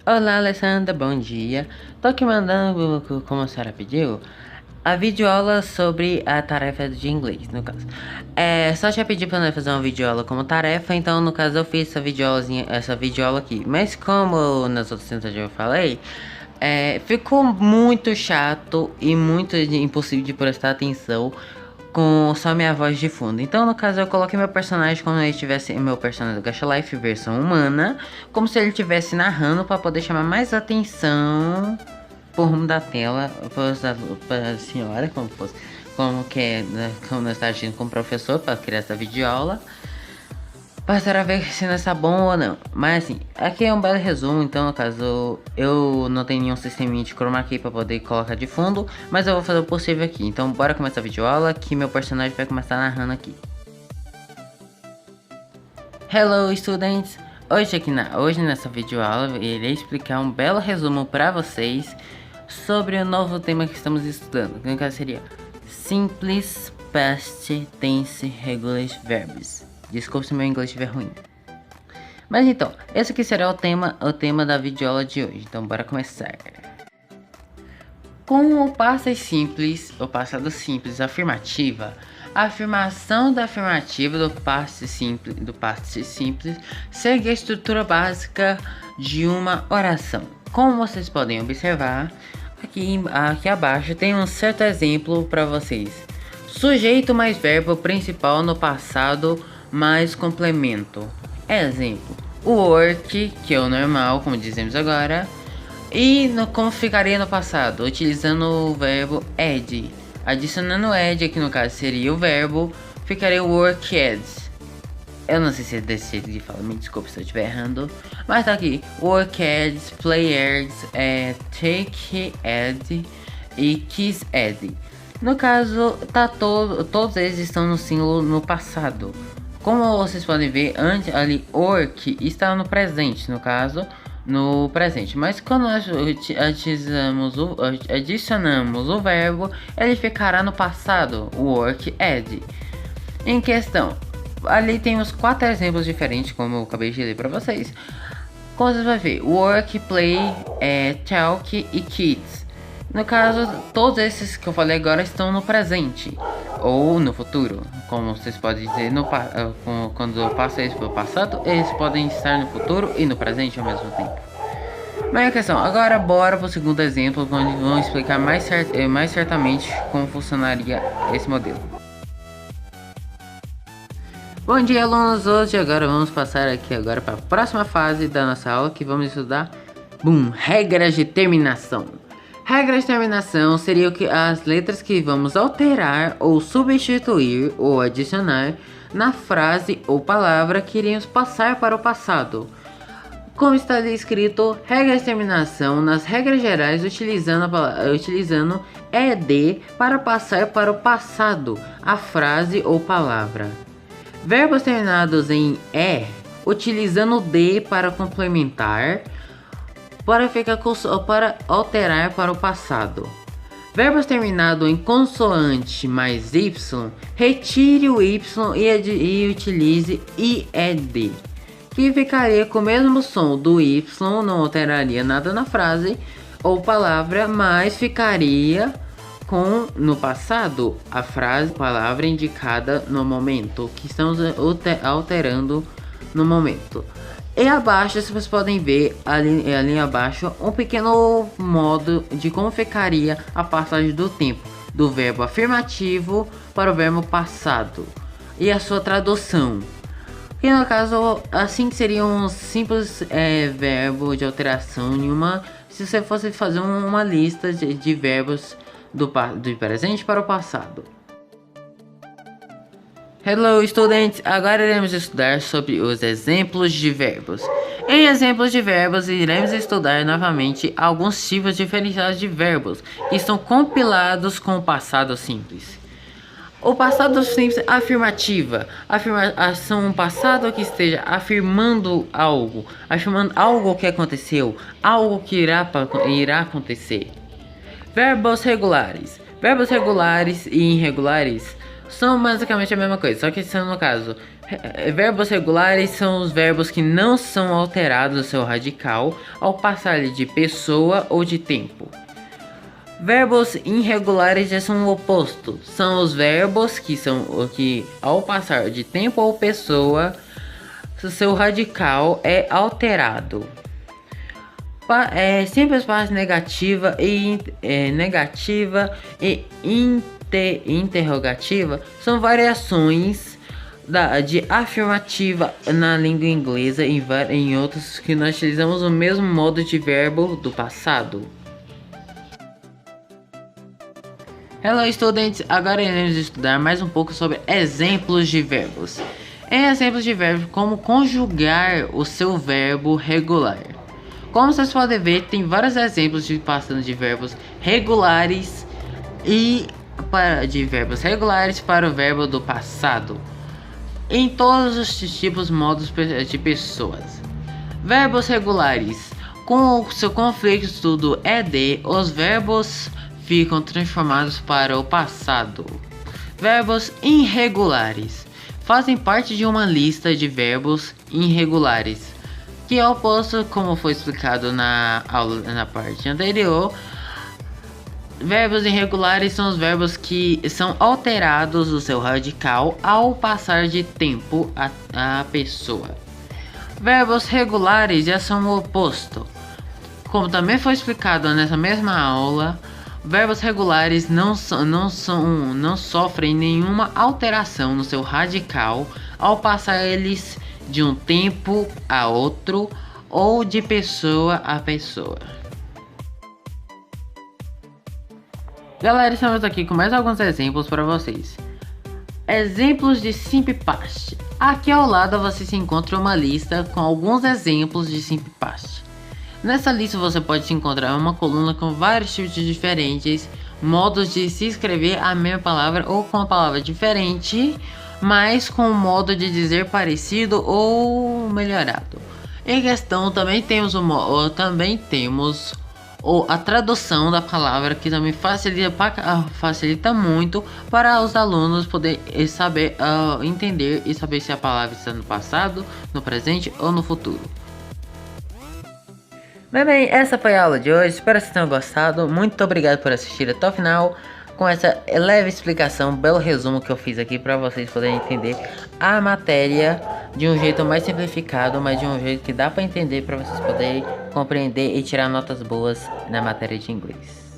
Olá, Alessandra, bom dia. Tô aqui mandando, como a senhora pediu, a videoaula sobre a tarefa de inglês, no caso. Só tinha pedido pra nós fazer uma videoaula como tarefa, então no caso eu fiz essa videoaula aqui. Mas como nas outras tentativas eu falei, ficou muito chato e muito impossível de prestar atenção com só minha voz de fundo. Então, no caso, eu coloquei meu personagem como ele tivesse meu personagem do Gacha Life versão humana, como se ele estivesse narrando para poder chamar mais atenção por rumo da tela para a senhora, como fosse, como que é, né, como nós estamos agindo com o professor para criar essa videoaula. Para ver se não está bom ou não. Mas assim, aqui é um belo resumo. Então, no caso, eu não tenho nenhum sisteminha de chroma key para poder colocar de fundo, mas eu vou fazer o possível aqui. Então, bora começar a videoaula que meu personagem vai começar narrando aqui. Hello, students! Hoje nessa videoaula eu irei explicar um belo resumo para vocês sobre o novo tema que estamos estudando. Que no caso seria Simples Past Tense Regular Verbs. Desculpe se meu inglês estiver ruim. Mas então, esse aqui será o tema da videoaula de hoje. Então, bora começar. Com o passado simples afirmativa, a afirmação da afirmativa do passe simples segue a estrutura básica de uma oração. Como vocês podem observar, aqui abaixo tem um certo exemplo para vocês. Sujeito mais verbo principal no passado mais complemento. Exemplo: work, que é o normal, como dizemos agora, e como ficaria no passado, utilizando o verbo ed. Adicionando ed, que no caso seria o verbo, ficaria worked. Eu não sei se é desse jeito que fala, me desculpe se eu estiver errando, mas tá aqui: worked, played, take ed e kiss ed. No caso, todos eles estão no símbolo no passado. Como vocês podem ver, antes ali, work está no presente, no caso, no presente. Mas quando nós adicionamos o verbo, ele ficará no passado, worked. Em questão, ali temos 4 exemplos diferentes, como eu acabei de ler para vocês. Como vocês vão ver, work, play, talk e kids. No caso, todos esses que eu falei agora estão no presente ou no futuro, como vocês podem dizer, quando eu passo isso para o passado, eles podem estar no futuro e no presente ao mesmo tempo. Mas a questão, agora bora para o segundo exemplo, onde vamos explicar mais certamente como funcionaria esse modelo. Bom dia, alunos! Hoje agora vamos passar aqui agora para a próxima fase da nossa aula, que vamos estudar, regras de terminação. Regras de terminação seriam as letras que vamos alterar ou substituir ou adicionar na frase ou palavra que iremos passar para o passado. Como está escrito, regras de terminação nas regras gerais utilizando ed para passar para o passado a frase ou palavra. Verbos terminados em e, utilizando d para complementar, para alterar para o passado. Verbos terminados em consoante mais y, retire o y e utilize ied, que ficaria com o mesmo som do y, não alteraria nada na frase ou palavra, mas ficaria com no passado a frase ou palavra indicada no momento, que estamos alterando no momento. E abaixo vocês podem ver ali abaixo um pequeno modo de como ficaria a passagem do tempo do verbo afirmativo para o verbo passado e a sua tradução. E no caso, assim seria um simples verbo de alteração nenhuma, se você fosse fazer uma lista de verbos do presente para o passado. Hello, students! Agora iremos estudar sobre os exemplos de verbos. Em exemplos de verbos, iremos estudar novamente alguns tipos diferenciados de verbos que estão compilados com o passado simples. O passado simples afirmativa, afirmação passado que esteja afirmando algo que aconteceu, algo que irá acontecer. Verbos regulares e irregulares são basicamente a mesma coisa, só que são, no caso, verbos regulares são os verbos que não são alterados no seu radical ao passar de pessoa ou de tempo. Verbos irregulares já são o oposto, são os verbos que ao passar de tempo ou pessoa, seu radical é alterado. Simples parte negativa e interrogativa são variações de afirmativa na língua inglesa e em outros que nós utilizamos o mesmo modo de verbo do passado. Hello, students! Agora iremos estudar mais um pouco sobre exemplos de verbos. Em exemplos de verbos, como conjugar o seu verbo regular. Como vocês podem ver, tem vários exemplos de passando de verbos regulares para o verbo do passado, em todos os tipos modos de pessoas. Verbos regulares. Com o seu conflito do ed, os verbos ficam transformados para o passado. Verbos irregulares fazem parte de uma lista de verbos irregulares, que é o oposto, como foi explicado na parte anterior. Verbos irregulares são os verbos que são alterados do seu radical ao passar de tempo a pessoa. Verbos regulares já são o oposto. Como também foi explicado nessa mesma aula, verbos regulares não sofrem nenhuma alteração no seu radical ao passar eles de um tempo a outro ou de pessoa a pessoa. Galera, estamos aqui com mais alguns exemplos para vocês. Exemplos de simple past. Aqui ao lado você se encontra uma lista com alguns exemplos de simple past. Nessa lista você pode encontrar uma coluna com vários tipos de diferentes modos de se escrever a mesma palavra ou com uma palavra diferente, mas com um modo de dizer parecido ou melhorado. Em questão também temos a tradução da palavra, que também facilita muito para os alunos poderem saber entender e saber se a palavra está no passado, no presente ou no futuro. Bem, essa foi a aula de hoje, espero que vocês tenham gostado. Muito obrigado por assistir até o final, com essa leve explicação, belo resumo que eu fiz aqui para vocês poderem entender a matéria de um jeito mais simplificado, mas de um jeito que dá para entender, para vocês poderem compreender e tirar notas boas na matéria de inglês.